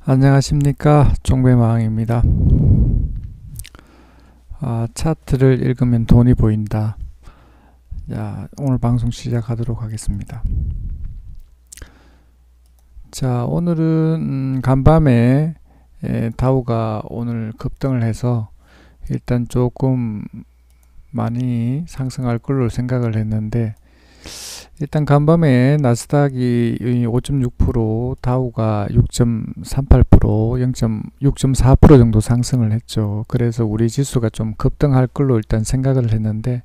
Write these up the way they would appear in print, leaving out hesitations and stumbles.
안녕하십니까, 종배마왕입니다. 차트를 읽으면 돈이 보인다. 자, 오늘 방송 시작하도록 하겠습니다. 자, 오늘은 간밤에 다우가 오늘 급등을 해서 일단 조금 많이 상승할 걸로 생각을 했는데, 일단 간밤에 나스닥이 5.6%, 다우가 6.38%, 0.6.4% 정도 상승을 했죠. 그래서 우리 지수가 좀 급등할 걸로 일단 생각을 했는데,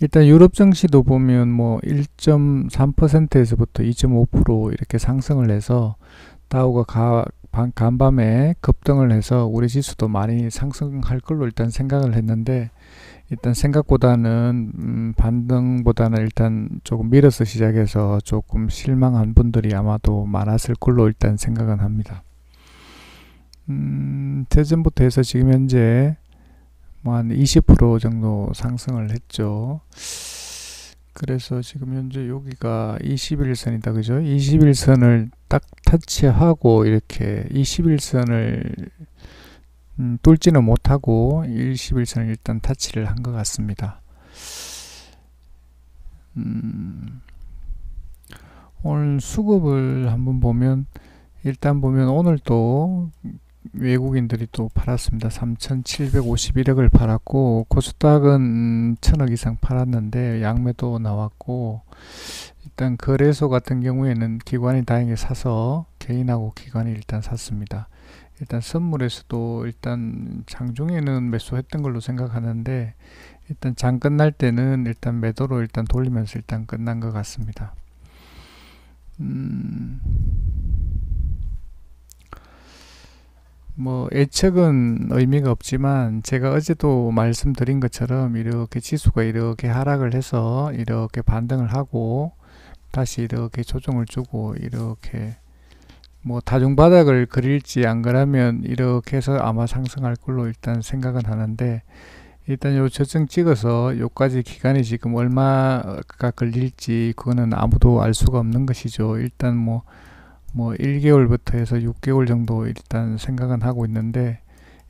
일단 유럽 증시도 보면 뭐 1.3%에서부터 2.5% 이렇게 상승을 해서 다우가 간밤에 급등을 해서 우리 지수도 많이 상승할 걸로 일단 생각을 했는데, 일단 생각보다는 반등보다는 일단 조금 밀어서 시작해서 조금 실망한 분들이 아마도 많았을 걸로 일단 생각은 합니다. 최전부터 해서 지금 현재 뭐 한 20% 정도 상승을 했죠. 그래서 지금 현재 여기가 21선이다, 그죠? 21선을 딱 터치하고 이렇게 21선을 뚫지는 못하고 21선을 일단 타치를 한 것 같습니다. 오늘 수급을 한번 보면, 일단 보면 오늘도 외국인들이 또 팔았습니다. 3,751억을 팔았고, 코스닥은 1,000억 이상 팔았는데 양매도 나왔고, 일단 거래소 같은 경우에는 기관이 다행히 사서 개인하고 기관이 일단 샀습니다. 일단 선물에서도 일단 장중에는 매수했던 걸로 생각하는데, 일단 장 끝날 때는 일단 매도로 일단 돌리면서 일단 끝난 것 같습니다. 뭐 예측은 의미가 없지만, 제가 어제도 말씀드린 것처럼 이렇게 지수가 이렇게 하락을 해서 이렇게 반등을 하고 다시 이렇게 조정을 주고 이렇게 뭐 다중바닥을 그릴지 안 그러면 이렇게 해서 아마 상승할 걸로 일단 생각은 하는데, 일단 요 저점 찍어서 요까지 기간이 지금 얼마가 걸릴지 그거는 아무도 알 수가 없는 것이죠. 일단 뭐 1개월부터 해서 6개월 정도 일단 생각은 하고 있는데,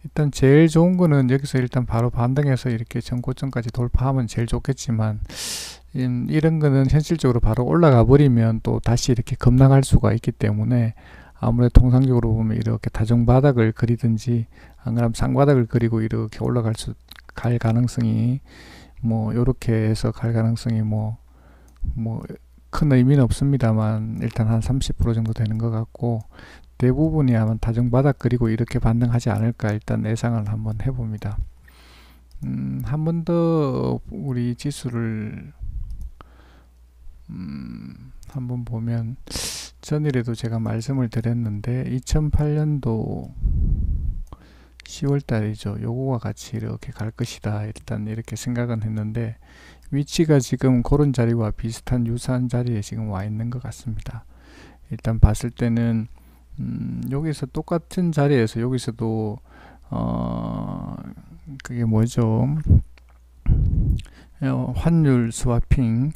일단 제일 좋은 거는 여기서 일단 바로 반등해서 이렇게 전고점까지 돌파하면 제일 좋겠지만, 이런 거는 현실적으로 바로 올라가 버리면 또 다시 이렇게 급락할 수가 있기 때문에, 아무래도 통상적으로 보면 이렇게 다중바닥을 그리든지 안 그러면 쌍바닥을 그리고 이렇게 갈 가능성이 뭐 요렇게 해서 갈 가능성이 뭐 큰 의미는 없습니다만 일단 한 30% 정도 되는 것 같고, 대부분이 아마 다중바닥 그리고 이렇게 반등하지 않을까 일단 예상을 한번 해봅니다. 한 번 더 우리 지수를 한번 보면, 전일에도 제가 말씀을 드렸는데 2008년도 10월달이죠. 요거와 같이 이렇게 갈 것이다 일단 이렇게 생각은 했는데, 위치가 지금 그런 자리와 비슷한 유사한 자리에 지금 와 있는 것 같습니다. 일단 봤을 때는 여기서 똑같은 자리에서 여기서도 그게 뭐죠? 환율 스와핑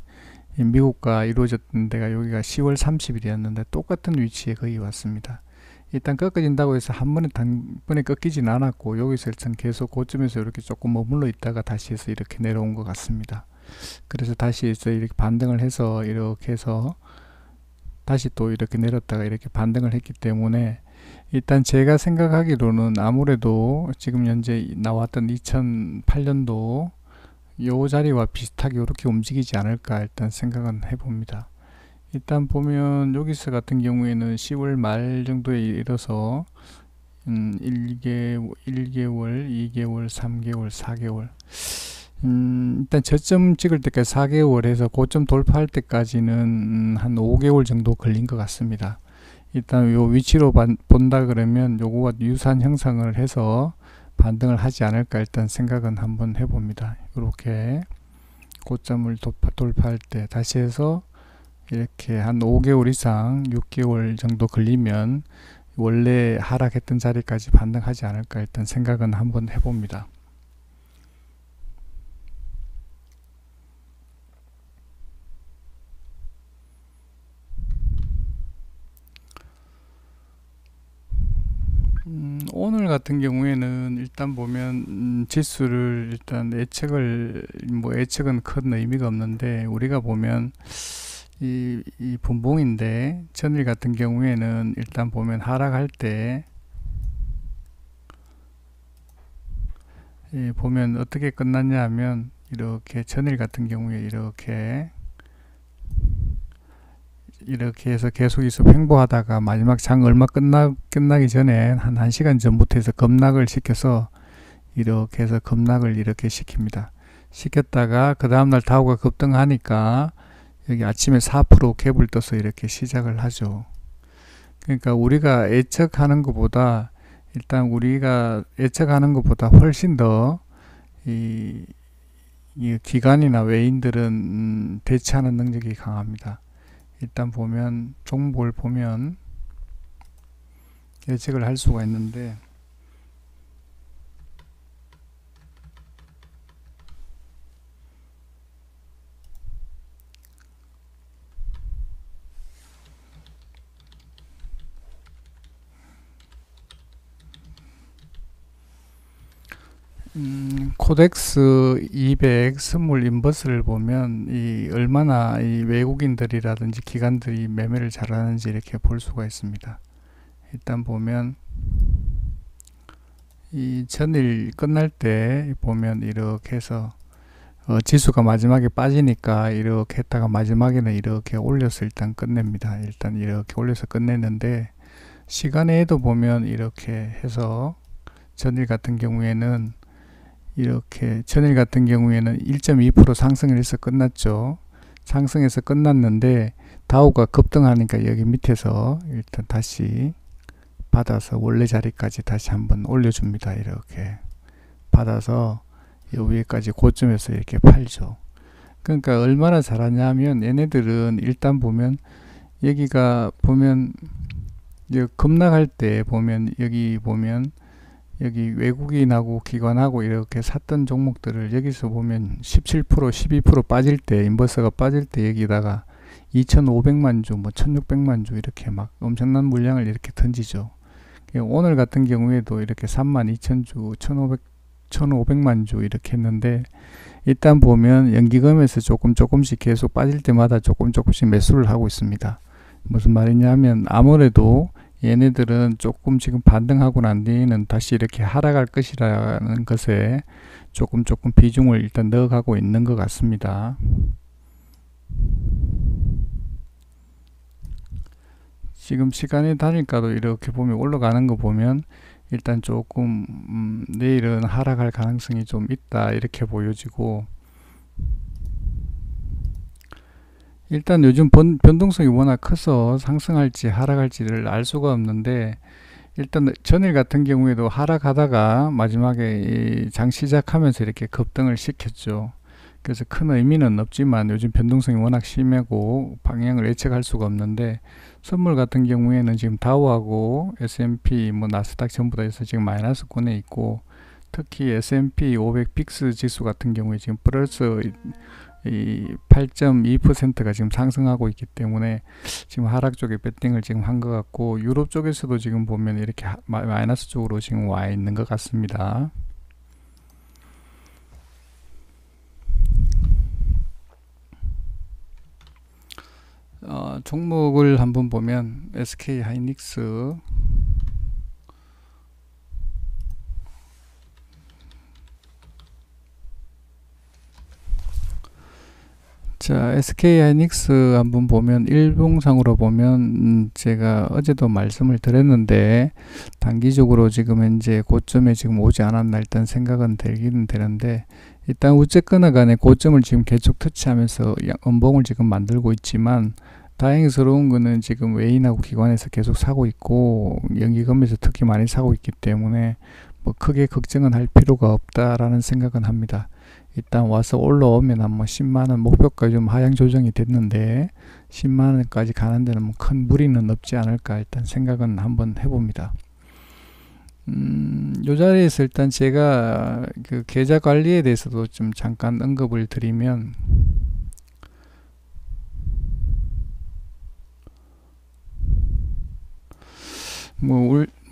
미국과 이루어졌던 데가 여기가 10월 30일이었는데 똑같은 위치에 거의 왔습니다. 일단 꺾어진다고 해서 단번에 꺾이진 않았고, 여기서 일단 계속 고점에서 이렇게 조금 머물러 있다가 다시 해서 이렇게 내려온 것 같습니다. 그래서 다시 해서 이렇게 반등을 해서 이렇게 해서 다시 또 이렇게 내렸다가 이렇게 반등을 했기 때문에, 일단 제가 생각하기로는 아무래도 지금 현재 나왔던 2008년도 요 자리와 비슷하게 이렇게 움직이지 않을까 일단 생각은 해봅니다. 일단 보면 여기서 같은 경우에는 10월 말 정도에 이르러서 1개월, 2개월, 3개월, 4개월, 일단 저점 찍을 때까지 4개월에서 고점 돌파할 때까지는 한 5개월 정도 걸린 것 같습니다. 일단 요 위치로 본다 그러면 요거와 유사한 형상을 해서 반등을 하지 않을까 일단 생각은 한번 해봅니다. 이렇게 고점을 돌파할 때 다시 해서 이렇게 한 5개월 이상 6개월 정도 걸리면 원래 하락했던 자리까지 반등하지 않을까 일단 생각은 한번 해봅니다. 오늘 같은 경우에는 일단 보면 지수를 일단 예측은 큰 의미가 없는데, 우리가 보면 이 분봉인데 전일 같은 경우에는 일단 보면 하락할 때 보면 어떻게 끝났냐 하면, 이렇게 전일 같은 경우에 이렇게 해서 계속 횡보하다가 마지막 장 얼마 끝나기 전에 한 1시간 전부터 해서 급락을 시켜서, 이렇게 해서 급락을 이렇게 시킵니다. 시켰다가 그 다음날 다우가 급등하니까 여기 아침에 4% 갭을 떠서 이렇게 시작을 하죠. 그러니까 우리가 예측하는 것보다 훨씬 더 이 기관이나 외인들은 대처하는 능력이 강합니다. 일단 보면 종목을 보면 예측을 할 수가 있는데, 코덱스 200 선물 인버스를 보면 얼마나 이 외국인들이라든지 기관들이 매매를 잘하는지 이렇게 볼 수가 있습니다. 일단 보면 이 전일 끝날 때 보면 이렇게 해서 지수가 마지막에 빠지니까 이렇게 했다가 마지막에는 이렇게 올려서 일단 끝냅니다. 일단 이렇게 올려서 끝냈는데, 시간에도 보면 이렇게 해서 전일 같은 경우에는 1.2% 상승을 해서 끝났죠. 상승해서 끝났는데 다우가 급등하니까 여기 밑에서 일단 다시 받아서 원래 자리까지 다시 한번 올려줍니다. 이렇게 받아서 이 위에까지 고점에서 이렇게 팔죠. 그러니까 얼마나 잘하냐 하면, 얘네들은 일단 보면 여기가 보면 급락할 때 보면 여기 외국인하고 기관하고 이렇게 샀던 종목들을 여기서 보면 17% 12% 빠질 때, 인버스가 빠질 때 여기다가 2,500만 주, 1,600만 주 이렇게 막 엄청난 물량을 이렇게 던지죠. 오늘 같은 경우에도 이렇게 32,000주, 1,500만 주 이렇게 했는데, 일단 보면 연기금에서 조금씩 계속 빠질 때마다 조금씩 매수를 하고 있습니다. 무슨 말이냐면, 아무래도 얘네들은 조금 지금 반등하고 난 뒤에는 다시 이렇게 하락할 것이라는 것에 조금 비중을 일단 넣어가고 있는 것 같습니다. 지금 시간이 다니까도 이렇게 보면 올라가는 거 보면 일단 조금 내일은 하락할 가능성이 좀 있다 이렇게 보여지고, 일단 요즘 변동성이 워낙 커서 상승할지 하락할지를 알 수가 없는데, 일단 전일 같은 경우에도 하락하다가 마지막에 장 시작하면서 이렇게 급등을 시켰죠. 그래서 큰 의미는 없지만 요즘 변동성이 워낙 심하고 방향을 예측할 수가 없는데, 선물 같은 경우에는 지금 다우하고 S&P 나스닥 전부 다 해서 지금 마이너스권에 있고, 특히 S&P 500 빅스 지수 같은 경우에 지금 플러스 8.2%가 지금 상승하고 있기 때문에 지금 하락 쪽에 배팅을 지금 한 것 같고, 유럽 쪽에서도 지금 보면 이렇게 마이너스 쪽으로 지금 와 있는 것 같습니다. 종목을 한번 보면 SK 하이닉스, 자, SK 하이닉스 한번 보면 일봉상으로 보면 제가 어제도 말씀을 드렸는데, 단기적으로 지금 현재 고점에 지금 오지 않았나 일단 생각은 들기는 되는데, 일단 어쨌거나 간에 고점을 지금 계속 터치하면서 음봉을 지금 만들고 있지만, 다행스러운 거는 지금 외인하고 기관에서 계속 사고 있고 연기금에서 특히 많이 사고 있기 때문에 크게 걱정은 할 필요가 없다라는 생각은 합니다. 일단 와서 올라오면 한 10만원 목표까지 좀 하향 조정이 됐는데 10만원까지 가는 데는 큰 무리는 없지 않을까 일단 생각은 한번 해봅니다. 요 자리에서 일단 제가 그 계좌 관리에 대해서도 좀 잠깐 언급을 드리면,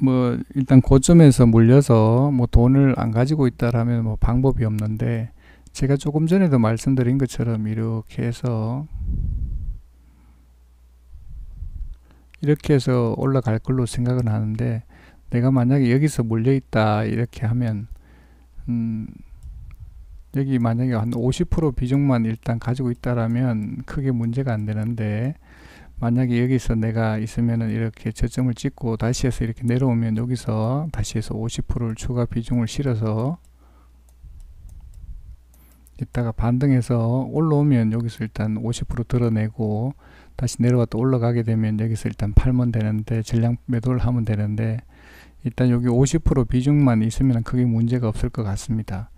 뭐 일단 고점에서 물려서 뭐 돈을 안 가지고 있다라면 뭐 방법이 없는데, 제가 조금 전에도 말씀드린 것처럼 이렇게 해서 올라갈 걸로 생각은 하는데, 내가 만약에 여기서 물려 있다 이렇게 하면 여기 만약에 한 50% 비중만 일단 가지고 있다라면 크게 문제가 안 되는데, 만약에 여기서 내가 있으면은 이렇게 저점을 찍고 다시 해서 이렇게 내려오면 여기서 다시 해서 50%를 추가 비중을 실어서 이따가 반등해서 올라오면 여기서 일단 50% 드러내고 다시 내려갔다 올라가게 되면 여기서 일단 팔면 되는데, 전량 매도를 하면 되는데, 일단 여기 50% 비중만 있으면 크게 문제가 없을 것 같습니다.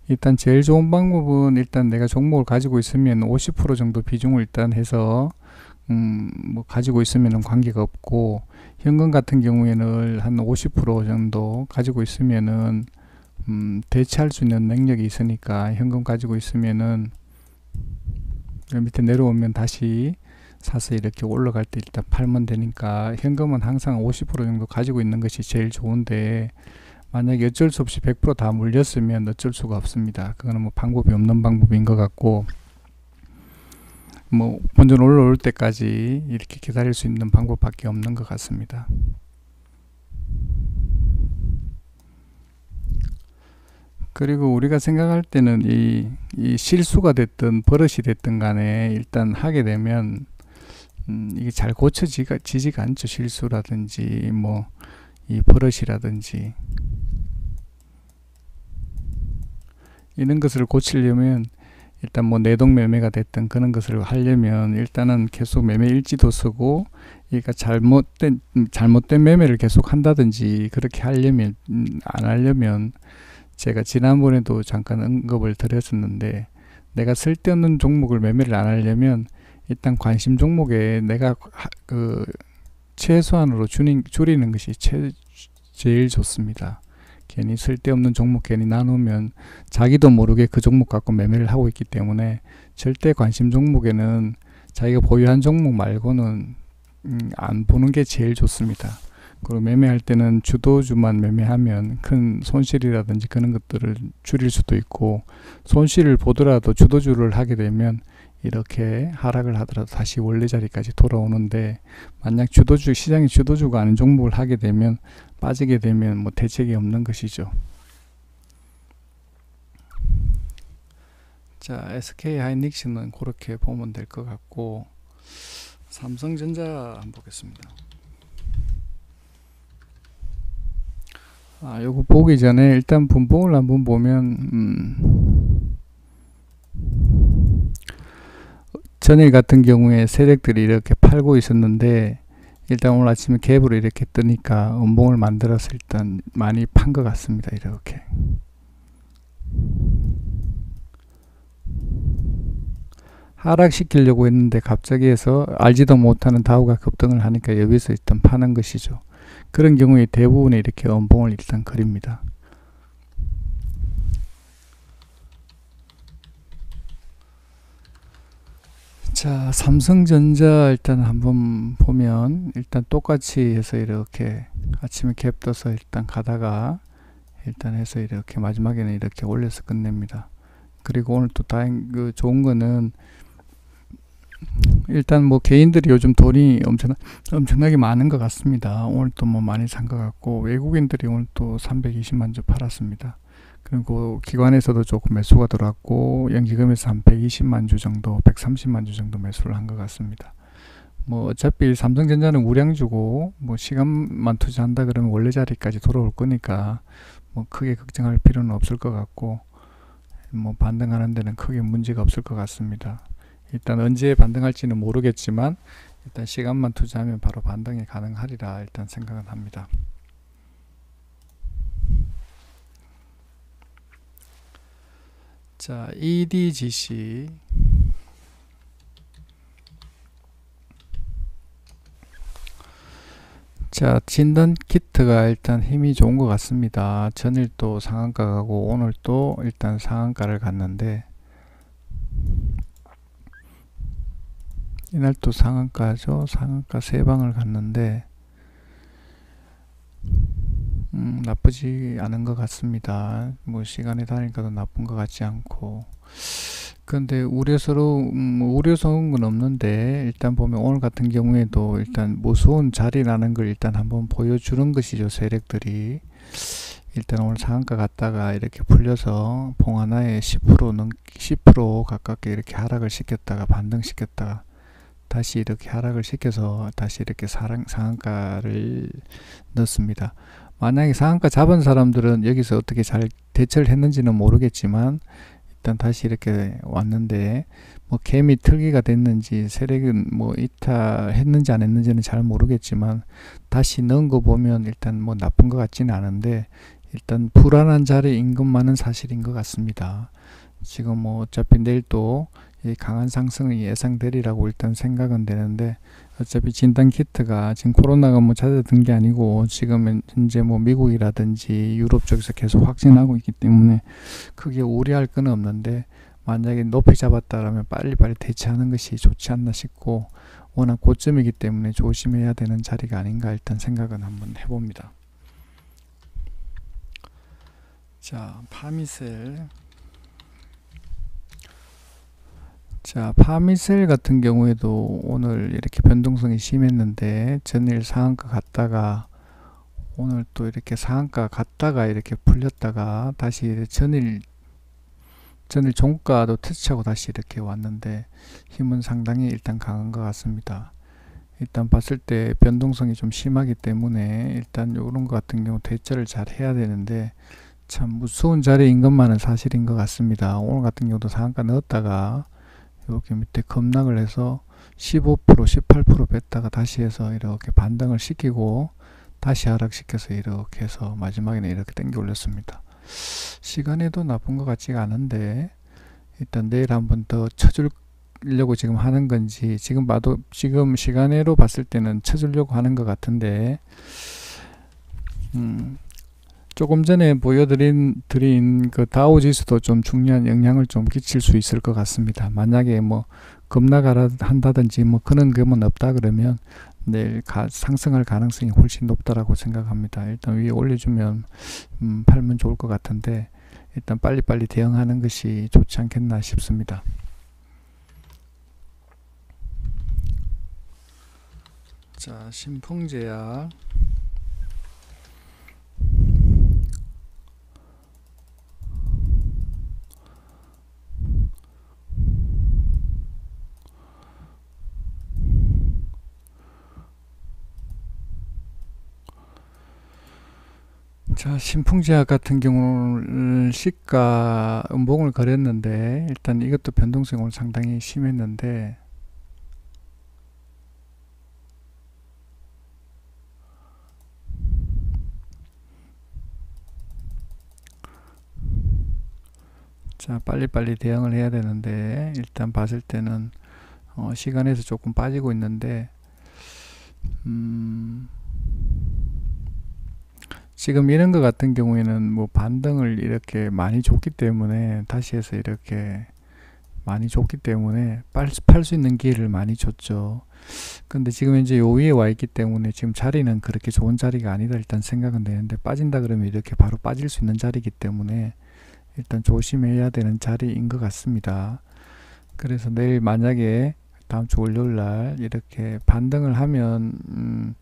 일단 제일 좋은 방법은 일단 내가 종목을 가지고 있으면 50% 정도 비중을 일단 해서 뭐 가지고 있으면 관계가 없고, 현금 같은 경우에는 한 50% 정도 가지고 있으면은 대체할 수 있는 능력이 있으니까, 현금 가지고 있으면은 밑에 내려오면 다시 사서 이렇게 올라갈 때 일단 팔면 되니까, 현금은 항상 50% 정도 가지고 있는 것이 제일 좋은데, 만약에 어쩔 수 없이 100% 다 물렸으면 어쩔 수가 없습니다. 그거는 뭐 방법이 없는 방법인 것 같고, 뭐 본전 올라올 때까지 이렇게 기다릴 수 있는 방법밖에 없는 것 같습니다. 그리고 우리가 생각할 때는 이 실수가 됐든 버릇이 됐든 간에 일단 하게 되면 이게 잘 고쳐지지가 않죠. 실수라든지 뭐 이 버릇이라든지 이런 것을 고치려면, 일단 뭐 내동 매매가 됐든 그런 것을 하려면 일단은 계속 매매 일지도 쓰고, 그러니까 잘못된 매매를 계속 한다든지 그렇게 하려면 안 하려면, 제가 지난번에도 잠깐 언급을 드렸었는데, 내가 쓸데없는 종목을 매매를 안 하려면 일단 관심 종목에 내가 최소한으로 줄이는 것이 제일 좋습니다. 괜히 쓸데없는 종목 괜히 나누면 자기도 모르게 그 종목 갖고 매매를 하고 있기 때문에, 절대 관심 종목에는 자기가 보유한 종목 말고는 안 보는 게 제일 좋습니다. 그리고 매매할 때는 주도주만 매매하면 큰 손실이라든지 그런 것들을 줄일 수도 있고, 손실을 보더라도 주도주를 하게 되면 이렇게 하락을 하더라도 다시 원래 자리까지 돌아오는데, 만약 시장이 주도주가 아닌 종목을 하게 되면, 빠지게 되면 뭐 대책이 없는 것이죠. 자, SK하이닉스는 그렇게 보면 될 것 같고, 삼성전자 한번 보겠습니다. 요거 보기 전에 일단 분봉을 한번 보면, 전일 같은 경우에 세력들이 이렇게 팔고 있었는데, 일단 오늘 아침에 갭으로 이렇게 뜨니까 음봉을 만들어서 일단 많이 판 것 같습니다. 이렇게 하락시키려고 했는데 갑자기 해서 알지도 못하는 다우가 급등을 하니까 여기서 일단 파는 것이죠. 그런 경우에 대부분의 이렇게 음봉을 일단 그립니다. 자, 삼성전자 일단 한번 보면, 일단 똑같이 해서 이렇게 아침에 갭 떠서 일단 가다가 일단 해서 이렇게 마지막에는 이렇게 올려서 끝냅니다. 그리고 오늘 또 좋은 거는, 일단 뭐 개인들이 요즘 돈이 엄청나게 많은 것 같습니다. 오늘 또 뭐 많이 산 것 같고, 외국인들이 오늘 또 320만 주 팔았습니다. 그리고 기관에서도 조금 매수가 들어왔고, 연기금에서 한 120만 주 정도, 130만 주 정도 매수를 한 것 같습니다. 뭐 어차피 삼성전자는 우량주고, 뭐 시간만 투자한다 그러면 원래 자리까지 돌아올 거니까 뭐 크게 걱정할 필요는 없을 것 같고, 뭐 반등하는 데는 크게 문제가 없을 것 같습니다. 일단 언제 반등할지는 모르겠지만, 일단 시간만 투자하면 바로 반등이 가능하리라 일단 생각은 합니다. 자, EDGC. 자, 진단 키트가 일단 힘이 좋은 것 같습니다. 전일 또 상한가 가고 오늘 또 일단 상한가를 갔는데, 이날 또 상한가죠. 상한가 3방을 갔는데, 나쁘지 않은 것 같습니다. 뭐 시간에 다니까도 나쁜 것 같지 않고. 근데 우려스러운 건 없는데, 일단 보면 오늘 같은 경우에도 일단 무서운 자리라는 걸 일단 한번 보여주는 것이죠. 세력들이. 일단 오늘 상한가 갔다가 이렇게 풀려서 봉하나에 10% 가깝게 이렇게 하락을 시켰다가 반등시켰다가 다시 이렇게 하락을 시켜서 다시 이렇게 상한가를 넣습니다. 만약에 상한가 잡은 사람들은 여기서 어떻게 잘 대처를 했는지는 모르겠지만, 일단 다시 이렇게 왔는데, 뭐 개미 틀기가 됐는지 세력은 뭐 이탈했는지 안 했는지는 잘 모르겠지만, 다시 넣은 거 보면 일단 뭐 나쁜 것 같지는 않은데, 일단 불안한 자리인 것만은 사실인 것 같습니다. 지금 뭐 어차피 내일 또 강한 상승이 예상되리라고 일단 생각은 되는데, 어차피 진단키트가 지금 코로나가 뭐 잦아든 게 아니고 지금 현재 뭐 미국이라든지 유럽 쪽에서 계속 확진하고 있기 때문에 크게 우려할 건 없는데, 만약에 높이 잡았다라면 빨리빨리 대처하는 것이 좋지 않나 싶고, 워낙 고점이기 때문에 조심해야 되는 자리가 아닌가 일단 생각은 한번 해봅니다. 자, 파미셀. 자, 파미셀 같은 경우에도 오늘 이렇게 변동성이 심했는데 전일 상한가 갔다가 오늘 또 이렇게 상한가 갔다가 이렇게 풀렸다가 다시 전일 종가도 터치하고 다시 이렇게 왔는데 힘은 상당히 일단 강한 것 같습니다. 일단 봤을 때 변동성이 좀 심하기 때문에 일단 이런 것 같은 경우 대처를 잘 해야 되는데, 참 무서운 자리인 것만은 사실인 것 같습니다. 오늘 같은 경우도 상한가 넣었다가 이렇게 밑에 급락을 해서 15% 18% 뺐다가 다시 해서 이렇게 반등을 시키고 다시 하락시켜서 이렇게 해서 마지막에는 이렇게 당겨 올렸습니다. 시간에도 나쁜 것 같지가 않은데, 일단 내일 한번 더 쳐주려고 지금 하는 건지, 지금 봐도 지금 시간으로 봤을 때는 쳐주려고 하는 것 같은데, 조금 전에 보여드린 그 다우지수도 좀 중요한 영향을 좀 끼칠 수 있을 것 같습니다. 만약에 뭐 급락한다든지 뭐 그런 금은 없다 그러면 내일 상승할 가능성이 훨씬 높다라고 생각합니다. 일단 위에 올려주면 팔면 좋을 것 같은데, 일단 빨리빨리 대응하는 것이 좋지 않겠나 싶습니다. 자, 신풍제약. 자, 신풍제약 같은 경우는 시가 음봉을 거렸는데, 일단 이것도 변동성이 오늘 상당히 심했는데, 자, 빨리빨리 대응을 해야 되는데, 일단 봤을 때는 시간에서 조금 빠지고 있는데, 지금 이런 것 같은 경우에는 뭐 반등을 이렇게 많이 줬기 때문에, 다시 해서 이렇게 많이 줬기 때문에 팔 수 있는 기회를 많이 줬죠. 근데 지금 이제 요 위에 와 있기 때문에 지금 자리는 그렇게 좋은 자리가 아니다 일단 생각은 되는데, 빠진다 그러면 이렇게 바로 빠질 수 있는 자리이기 때문에 일단 조심해야 되는 자리인 것 같습니다. 그래서 내일 만약에 다음 주 월요일 날 이렇게 반등을 하면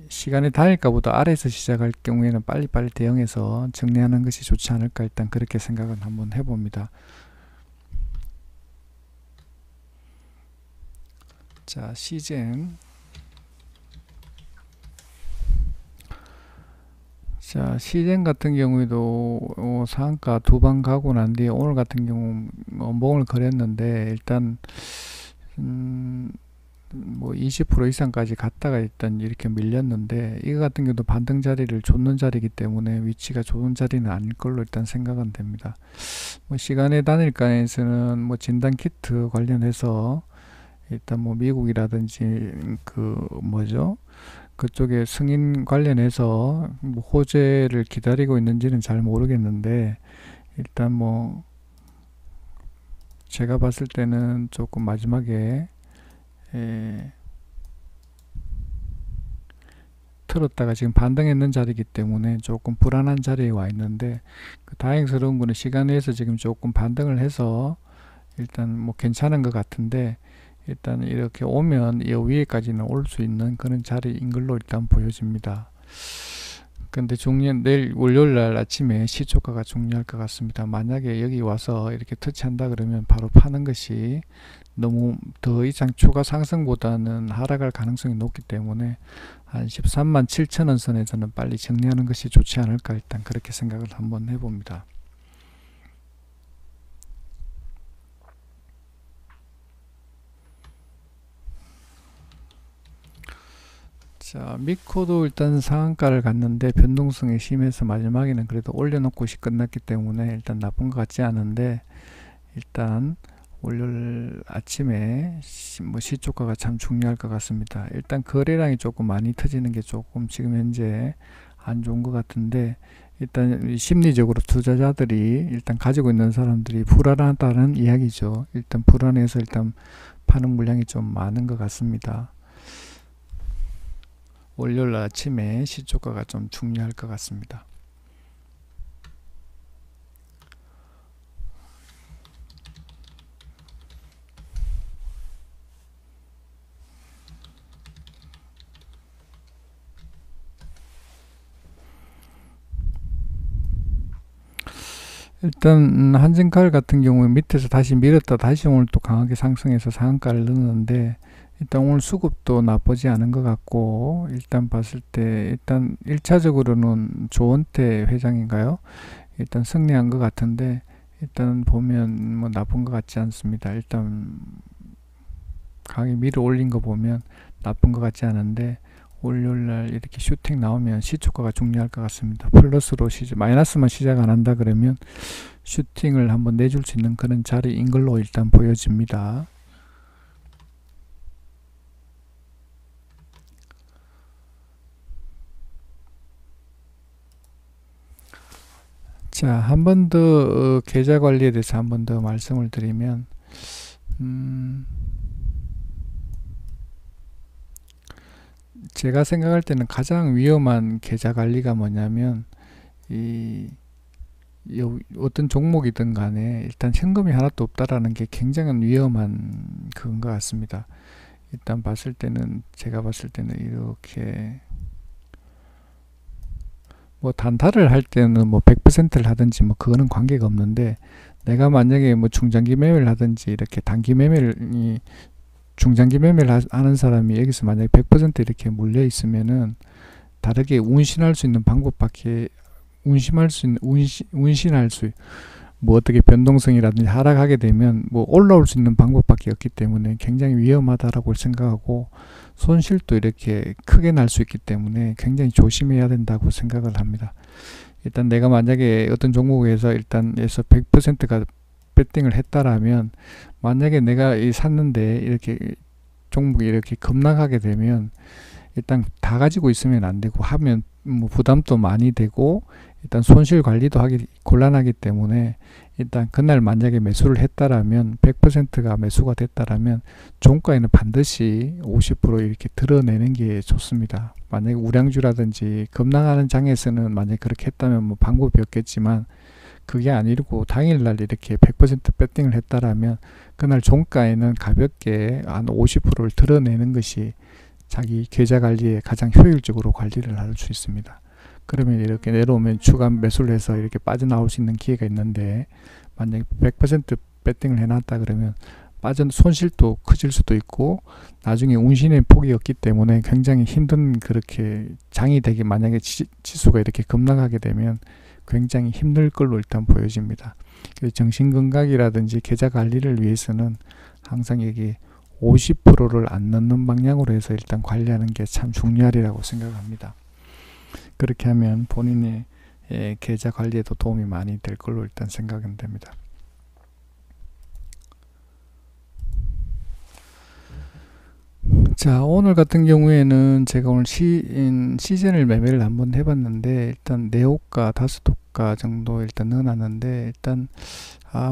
시간이 다닐까보다 아래에서 시작할 경우에는 빨리빨리 대응해서 정리하는 것이 좋지 않을까 일단 그렇게 생각은 한번 해봅니다. 자, 시젠. 자, 시젠 같은 경우에도 상한가 두 번 가고 난 뒤에 오늘 같은 경우 몽을 그렸는데, 일단 뭐 20% 이상까지 갔다가 일단 이렇게 밀렸는데, 이거 같은 경우도 반등 자리를 줬는 자리이기 때문에 위치가 좋은 자리는 아닐 걸로 일단 생각은 됩니다. 뭐 시간의 단일가에서는 뭐 진단 키트 관련해서 일단 뭐 미국이라든지 그 뭐죠, 그쪽에 승인 관련해서 뭐 호재를 기다리고 있는지는 잘 모르겠는데, 일단 뭐 제가 봤을 때는 조금 마지막에 틀었다가 지금 반등했는 자리이기 때문에 조금 불안한 자리에 와 있는데, 그 다행스러운 거는 시간 내에서 지금 조금 반등을 해서 일단 뭐 괜찮은 것 같은데, 일단 이렇게 오면 이 위에까지는 올 수 있는 그런 자리인 걸로 일단 보여집니다. 근데 내일 월요일 날 아침에 시초가가 중요할 것 같습니다. 만약에 여기 와서 이렇게 터치한다 그러면 바로 파는 것이 너무 더 이상 추가 상승보다는 하락할 가능성이 높기 때문에 한 13만 7천 원 선에서는 빨리 정리하는 것이 좋지 않을까, 일단 그렇게 생각을 한번 해봅니다. 자, 미코도 일단 상한가를 갔는데 변동성이 심해서 마지막에는 그래도 올려놓고 끝났기 때문에 일단 나쁜 것 같지 않은데, 일단 월요일 아침에 시초가가 참 중요할 것 같습니다. 일단 거래량이 조금 많이 터지는 게 조금 지금 현재 안 좋은 것 같은데, 일단 심리적으로 투자자들이 일단 가지고 있는 사람들이 불안하다는 이야기죠. 일단 불안해서 일단 파는 물량이 좀 많은 것 같습니다. 월요일 아침에 시초가가 좀 중요할 것 같습니다. 일단 한진칼 같은 경우에 밑에서 다시 밀었다 다시 오늘 또 강하게 상승해서 상한가를 넣었는데, 일단 오늘 수급도 나쁘지 않은 것 같고, 일단 봤을 때 일단 1차적으로는 조원태 회장인가요? 일단 승리한 것 같은데, 일단 보면 뭐 나쁜 것 같지 않습니다. 일단 강하게 밀어 올린 거 보면 나쁜 것 같지 않은데, 월요일날 이렇게 슈팅 나오면 시초가가 중요할 것 같습니다. 플러스로 마이너스만 시작 안 한다 그러면 슈팅을 한번 내줄 수 있는 그런 자리인 걸로 일단 보여집니다. 자, 한 번 더 계좌 관리에 대해서 한 번 더 말씀을 드리면, 제가 생각할 때는 가장 위험한 계좌 관리가 뭐냐면, 어떤 종목이든 간에 일단 현금이 하나도 없다라는 게 굉장히 위험한 그건 것 같습니다. 일단 제가 봤을 때는 이렇게 뭐 단타를 할 때는 뭐 100%를 하든지 뭐 그거는 관계가 없는데, 내가 만약에 뭐 중장기 매매를 하든지 이렇게 단기 매매를 중장기 매매를 하는 사람이 여기서 만약에 100% 이렇게 몰려 있으면은 다르게 운신할 수 있는 방법밖에 운신할 수 뭐 어떻게 변동성이라든지 하락하게 되면 뭐 올라올 수 있는 방법밖에 없기 때문에 굉장히 위험하다라고 생각하고, 손실도 이렇게 크게 날 수 있기 때문에 굉장히 조심해야 된다고 생각을 합니다. 일단 내가 만약에 어떤 종목에서 일단 100%가 베팅을 했다라면, 만약에 내가 샀는데 이렇게 종목이 이렇게 급락하게 되면 일단 다 가지고 있으면 안 되고, 하면 뭐 부담도 많이 되고 일단 손실 관리도 하기 곤란하기 때문에, 일단 그날 만약에 매수를 했다라면 100%가 매수가 됐다라면 종가에는 반드시 50% 이렇게 드러내는 게 좋습니다. 만약에 우량주라든지 급락하는 장에서는 만약에 그렇게 했다면 뭐 방법이 없겠지만, 그게 아니고 당일날 이렇게 100% 배팅을 했다라면 그날 종가에는 가볍게 한 50%를 드러내는 것이 자기 계좌 관리에 가장 효율적으로 관리를 할 수 있습니다. 그러면 이렇게 내려오면 추가 매수를 해서 이렇게 빠져나올 수 있는 기회가 있는데, 만약에 100% 배팅을 해놨다 그러면 손실도 커질 수도 있고, 나중에 운신의 폭이 없기 때문에 굉장히 힘든, 그렇게 장이 되게 만약에 지수가 이렇게 급락하게 되면 굉장히 힘들 걸로 일단 보여집니다. 정신건강이라든지 계좌 관리를 위해서는 항상 여기 50%를 안 넣는 방향으로 해서 일단 관리하는 게 참 중요하리라고 생각합니다. 그렇게 하면 본인의 계좌 관리에도 도움이 많이 될 걸로 일단 생각은 됩니다. 자, 오늘 같은 경우에는 제가 오늘 시즌을 매매를 한번 해봤는데, 일단 네호가 5호가 정도 일단 넣어놨는데, 일단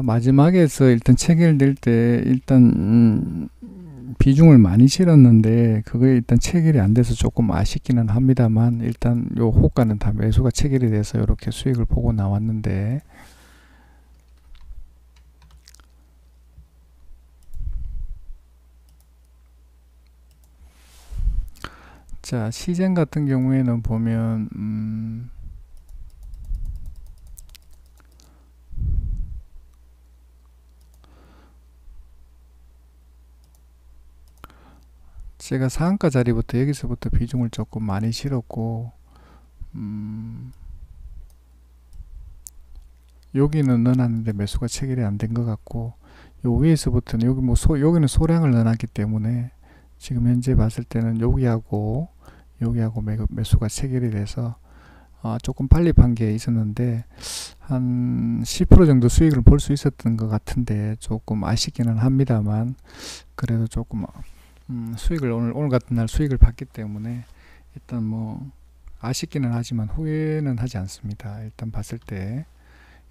마지막에서 일단 체결될 때 일단 비중을 많이 실었는데 그게 일단 체결이 안 돼서 조금 아쉽기는 합니다만, 일단 요 호가는 다 매수가 체결이 돼서 이렇게 수익을 보고 나왔는데, 자, 시장 같은 경우에는 보면 제가 상한가 자리부터 여기서부터 비중을 조금 많이 실었고, 여기는 넣어놨는데 매수가 체결이 안 된 것 같고, 요 위에서부터는 여기 여기는 소량을 넣어놨기 때문에 지금 현재 봤을 때는 여기하고 매수가 체결이 돼서 조금 빨리 판 게 있었는데 한 10% 정도 수익을 볼 수 있었던 것 같은데 조금 아쉽기는 합니다만, 그래도 조금 수익을 오늘 같은 날 수익을 봤기 때문에 일단 뭐 아쉽기는 하지만 후회는 하지 않습니다. 일단 봤을 때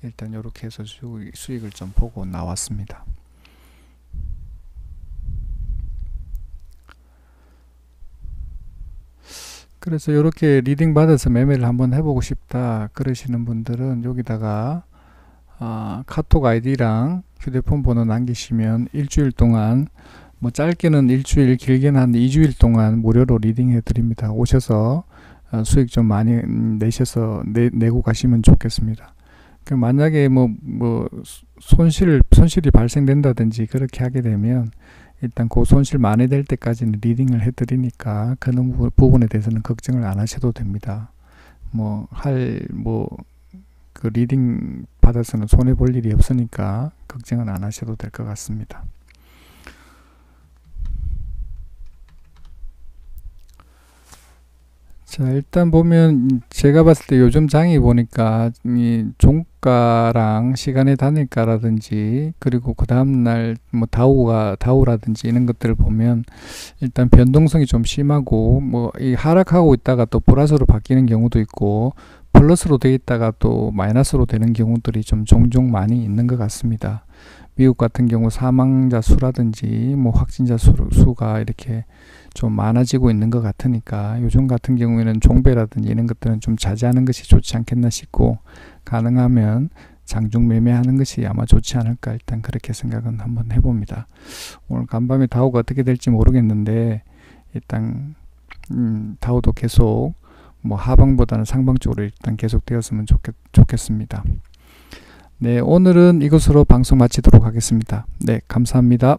일단 이렇게 해서 수익을 좀 보고 나왔습니다. 그래서 이렇게 리딩 받아서 매매를 한번 해보고 싶다 그러시는 분들은 여기다가 카톡 아이디랑 휴대폰 번호 남기시면 일주일 동안, 뭐 짧게는 일주일, 길게는 한 2주일 동안 무료로 리딩 해드립니다. 오셔서 수익 좀 많이 내고 가시면 좋겠습니다. 만약에 뭐 손실이 발생된다든지 그렇게 하게 되면 일단 그 손실 만회될 때까지는 리딩을 해드리니까 그 부분에 대해서는 걱정을 안 하셔도 됩니다. 그 리딩 받아서는 손해 볼 일이 없으니까 걱정은 안 하셔도 될 것 같습니다. 자, 일단 보면 제가 봤을 때 요즘 장이 보니까 이 종가랑 시간의 단일가라든지 그리고 그 다음날 뭐 다우라든지 이런 것들을 보면 일단 변동성이 좀 심하고, 뭐 이 하락하고 있다가 또 플러스로 바뀌는 경우도 있고 플러스로 돼 있다가 또 마이너스로 되는 경우들이 좀 종종 많이 있는 것 같습니다. 미국 같은 경우 사망자 수라든지 뭐 확진자 수가 이렇게 좀 많아지고 있는 것 같으니까 요즘 같은 경우에는 종배라든지 이런 것들은 좀 자제하는 것이 좋지 않겠나 싶고, 가능하면 장중 매매하는 것이 아마 좋지 않을까, 일단 그렇게 생각은 한번 해봅니다. 오늘 간밤에 다우가 어떻게 될지 모르겠는데 일단 다우도 계속 뭐 하방보다는 상방 쪽으로 일단 계속 되었으면 좋겠습니다. 네, 오늘은 이것으로 방송 마치도록 하겠습니다. 네, 감사합니다.